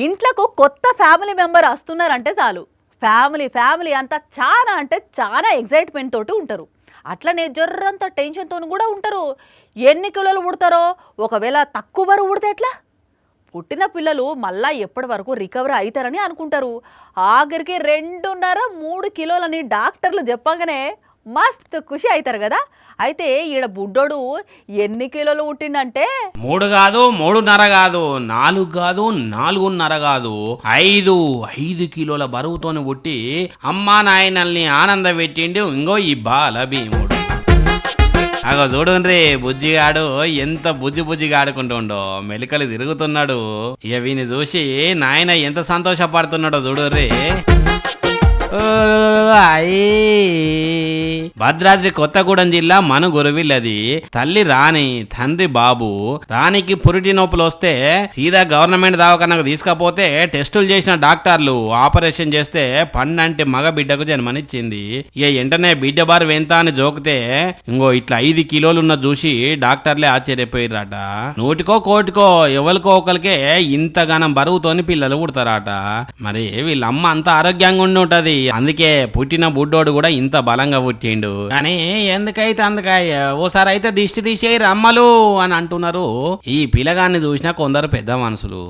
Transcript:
ఇంట్లోకి కొత్త family member వస్తున్నారంటే చాలు ఫ్యామిలీ అంతా చాలా అంటే చాలా ఎగ్జైట్మెంట్ తోటి ఉంటారు. అట్లనే జర్రంత టెన్షన్తో కూడా ఉంటారు. ఎన్ని కిలోలు పుడతారో, ఒకవేళ తక్కువ బరువు పుడితే ఎట్లా? పుట్టిన పిల్లలు మళ్ళా ఎప్పటి వరకు రికవర్ అవుతారని అనుకుంటారు. ఆఖరికి 2.5-3 కిలోలని డాక్టర్లు చెప్పగానే మస్తు ఖుషి అవుతారు కదా. అయితే ఈడ బుడ్డోడు ఎన్ని కిలోలు పుట్టిండంటే 3 కాదు 3.5 కాదు 4 కాదు 4.5 కాదు 5 కిలోల బరువుతోని పుట్టి అమ్మా నాయనల్ని ఆనంద పెట్టిండు ఇంగో ఈ బాల భీముడు. అగో చూడుండ్రి బుజ్జిగాడు ఎంత బుజ్జిగా ఆడుకుంటుండో, మెలికలు తిరుగుతున్నాడు. ఇక వీని చూసి నాయన ఎంత సంతోషపడుతున్నాడో చూడుర్రి. భద్రాద్రి కొత్తగూడెం జిల్లా మనుగురువిల్లది. తల్లి రాణి, తండ్రి బాబు. రాణికి పురిటి నొప్పులు వస్తే సీదా గవర్నమెంట్ దవాఖానకు తీసుకపోతే టెస్టులు చేసిన డాక్టర్లు ఆపరేషన్ చేస్తే పన్నంటి మగ బిడ్డకు జన్మనిచ్చింది. ఇక వెంటనే బిడ్డ బారు ఎంత అని జోకితే ఇంకో ఇట్లా 5 కిలోలున్న చూసి డాక్టర్లే ఆశ్చర్యపోయిరట. 100కో కోటికో ఎవరికో ఒకరికే ఇంతగానం బరువుతోని పిల్లలు పుడతారట. మరి వీళ్ళమ్మ అంత ఆరోగ్యంగా ఉండి ఉంటది, అందుకే పుట్టిన బుడ్డోడు కూడా ఇంత బలంగా పుట్టిండు. కానీ ఎందుకైతే అందుకయ్య ఓసారి అయితే దిష్టి తీసేయి రమ్మలు అని అంటున్నారు. ఈ పిల్లగాన్ని చూసిన కొందరు పెద్ద మనుషులు.